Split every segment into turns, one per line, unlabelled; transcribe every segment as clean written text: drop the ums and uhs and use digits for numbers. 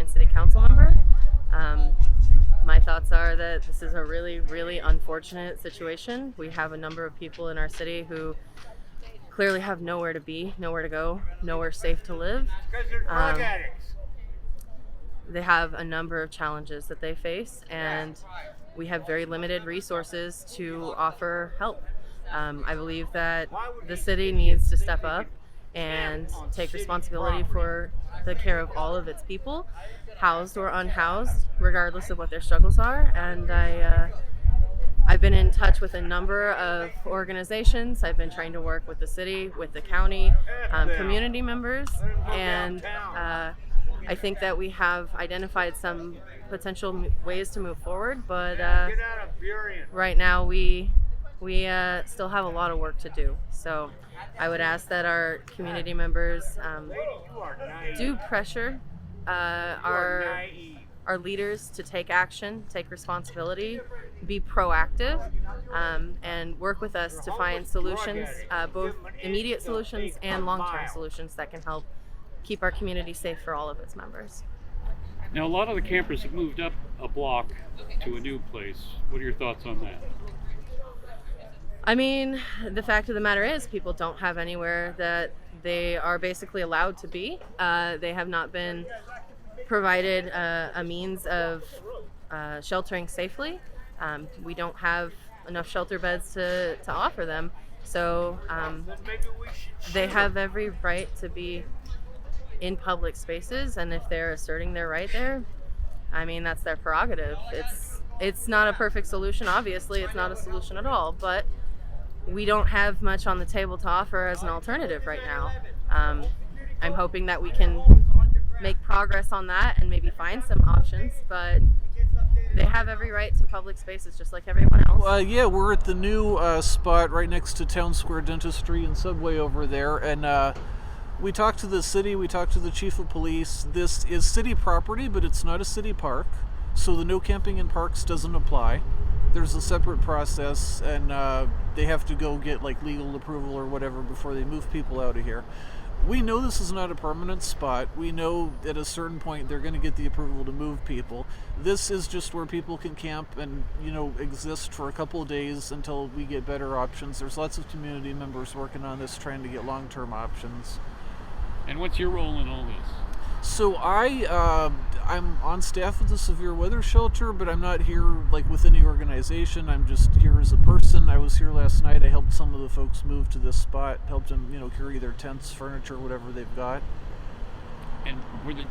Burien City Councilmember. My thoughts are that this is a really, really unfortunate situation. We have a number of people in our city who clearly have nowhere to be, nowhere to go, nowhere safe to live. They have a number of challenges that they face, and we have very limited resources to offer help. I believe that the city needs to step up and take responsibility for the care of all of its people, housed or unhoused, regardless of what their struggles are. And I've been in touch with a number of organizations. I've been trying to work with the city, with the county, community members, and I think that we have identified some potential ways to move forward, but right now we still have a lot of work to do. So I would ask that our community members do pressure our leaders to take action, take responsibility, be proactive, and work with us to find solutions, both immediate solutions and long-term solutions that can help keep our community safe for all of its members.
Now, a lot of the campers have moved up a block to a new place. What are your thoughts on that?
I mean, the fact of the matter is people don't have anywhere that they are basically allowed to be. They have not been provided a means of sheltering safely. We don't have enough shelter beds to offer them. So they have every right to be in public spaces, and if they're asserting their right there, I mean, that's their prerogative. It's not a perfect solution. Obviously, it's not a solution at all, but we don't have much on the table to offer as an alternative right now. I'm hoping that we can make progress on that and maybe find some options, but they have every right to public spaces just like everyone else.
Yeah, we're at the new spot right next to Town Square Dentistry and Subway over there, and we talked to the city, we talked to the chief of police. This is city property, but it's not a city park, so the no camping in parks doesn't apply. There's a separate process, and they have to go get like legal approval or whatever before they move people out of here. We know this is not a permanent spot. We know at a certain point they're going to get the approval to move people. This is just where people can camp and, exist for a couple of days until we get better options. There's lots of community members working on this, trying to get long-term options.
And what's your role in all this?
So I'm on staff at the severe weather shelter, but I'm not here with any organization. I'm just here as a person. I was here last night. I helped some of the folks move to this spot, helped them, carry their tents, furniture, whatever they've got.
And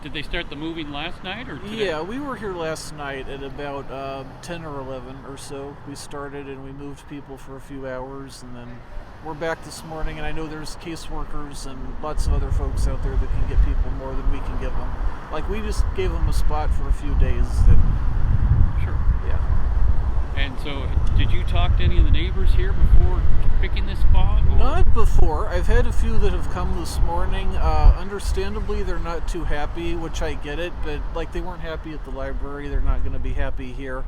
did they start the moving last night or today?
Yeah, we were here last night at about 10 or 11 or so. We started and we moved people for a few hours, and then we're back this morning, and I know there's caseworkers and lots of other folks out there that can get people more than we can give them. We just gave them a spot for a few days.
Sure.
Yeah.
And so, did you talk to any of the neighbors here before picking this spot? Or?
Not before. I've had a few that have come this morning. Understandably, they're not too happy, which I get it, but they weren't happy at the library. They're not going to be happy here.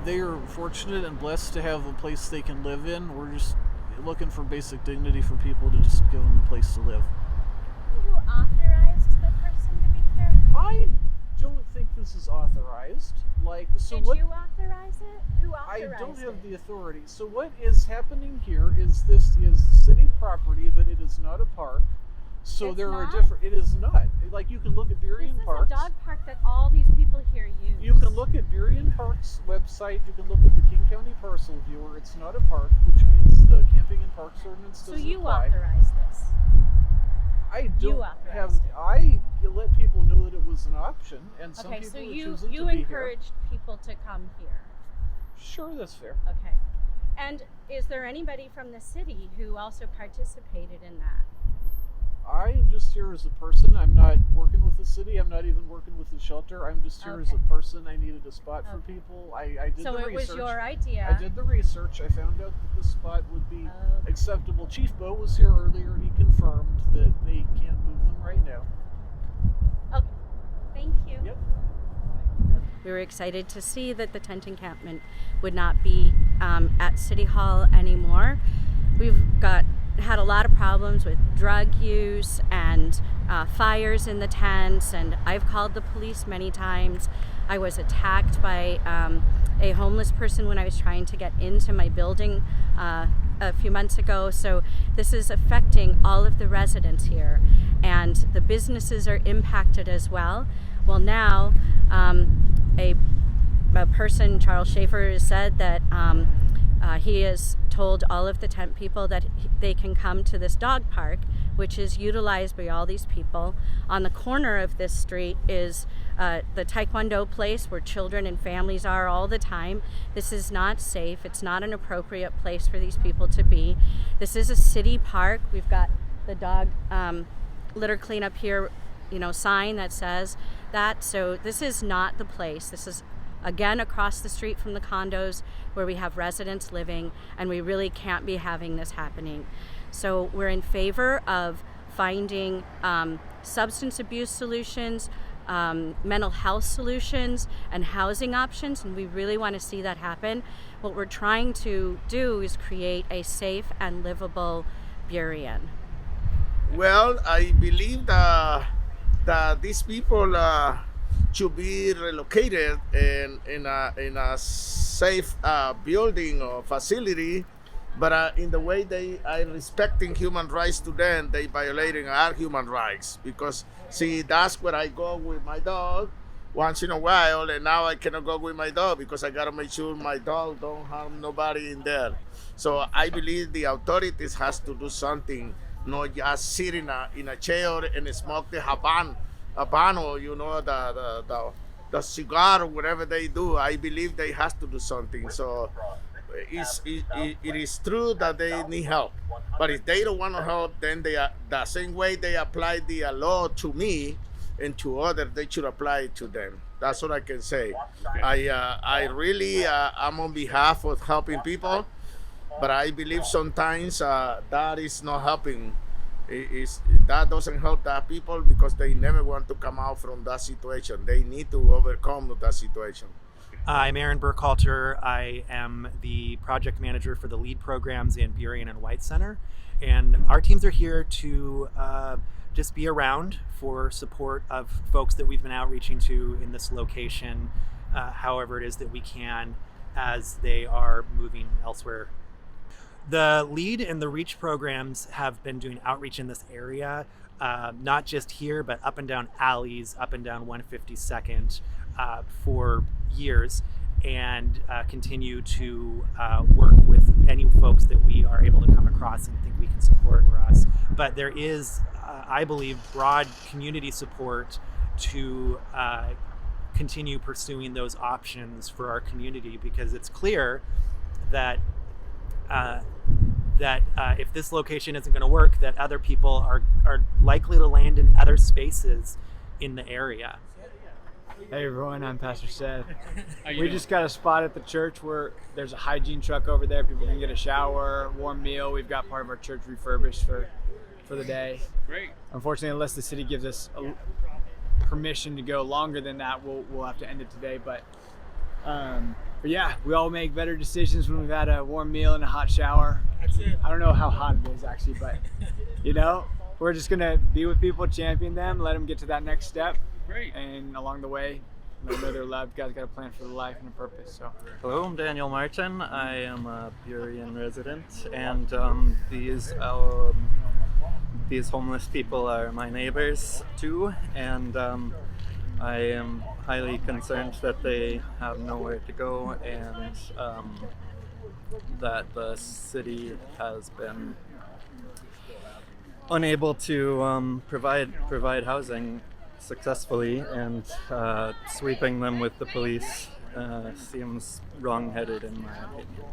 They are fortunate and blessed to have a place they can live in. We're just looking for basic dignity for people to just give them a place to live.
Who authorized the person to be here?
I don't think this is authorized.
Did you authorize it? Who authorized it?
I don't have the authority. So what is happening here is this is city property, but it is not a park. So
It's
there
not?
are different. It is not. You can look at Burien Parks.
This is a dog park that all these people here use.
You can look at Burien Parks website. You can look at the King County Parcel Viewer. It's not a park, which means the Camping and Parks Ordinance doesn't apply.
So you authorized this?
I don't have.
authorized it.
I let people know that it was an option, and some
Okay,
people
so
are
you
choosing to be
encouraged people to come here.
Sure, that's fair.
Okay. And is there anybody from the city who also participated in that?
I am just here as a person. I'm not working with the city. I'm not even working with the shelter. I'm just here as a person. I needed a spot for people. I did the research.
So it was your idea.
I did the research. I found out that this spot would be acceptable. Chief Bo was here earlier. He confirmed that they can't move them right now.
Okay. Thank you.
Yep.
We were excited to see that the tent encampment would not be at City Hall anymore. We've got had a lot of problems with drug use and fires in the tents, and I've called the police many times. I was attacked by a homeless person when I was trying to get into my building a few months ago. So this is affecting all of the residents here, and the businesses are impacted as well. Well, now a person, Charles Schaefer, has said that he has told all of the tent people that they can come to this dog park, which is utilized by all these people. On the corner of this street is the Taekwondo place where children and families are all the time. This is not safe. It's not an appropriate place for these people to be. This is a city park. We've got the dog litter cleanup here, sign that says that. So this is not the place. This is, again, across the street from the condos where we have residents living, and we really can't be having this happening. So we're in favor of finding substance abuse solutions, mental health solutions, and housing options, and we really want to see that happen. What we're trying to do is create a safe and livable Burien.
Well, I believe that these people should be relocated in a safe building or facility, but in the way they are respecting human rights to them, they violating our human rights. Because see, that's where I go with my dog once in a while, and now I cannot go with my dog because I gotta make sure my dog don't harm nobody in there. So I believe the authorities has to do something, not just sit in a chair and smoke the habano, the cigar or whatever they do. I believe they has to do something. So it is true that they need help, but if they don't want to help, then they are the same way they apply the law to me and to others, they should apply it to them. That's what I can say. I really I'm on behalf of helping people, but I believe sometimes that is not helping. That doesn't help that people because they never want to come out from that situation. They need to overcome that situation.
I'm Martin Burkhalter. I am the project manager for the lead programs in Burien and White Center. And our teams are here to just be around for support of folks that we've been outreaching to in this location, however it is that we can, as they are moving elsewhere. The LEAD and the REACH programs have been doing outreach in this area, not just here, but up and down alleys, up and down 152nd for years, and continue to work with any folks that we are able to come across and think we can support for us. But there is, I believe, broad community support to continue pursuing those options for our community, because it's clear that if this location isn't going to work, that other people are likely to land in other spaces in the area.
Hey everyone, I'm Pastor Seth.
How you
We
doing?
just got a spot at the church where there's a hygiene truck over there. People can get a shower, warm meal. We've got part of our church refurbished for the day.
Great.
Unfortunately, unless the city gives us permission to go longer than that, we'll have to end it today. But yeah, we all make better decisions when we've had a warm meal and a hot shower.
That's it.
I don't know how hot it is actually, but we're just gonna be with people, champion them, let them get to that next step.
Great.
And along the way, let them know they're loved. God's got a plan for their life and a purpose. So,
Hello, I'm Daniel Martin. I am a Burien resident, and these homeless people are my neighbors too, and I am highly concerned that they have nowhere to go, and that the city has been unable to provide housing successfully, and sweeping them with the police seems wrong-headed in my opinion.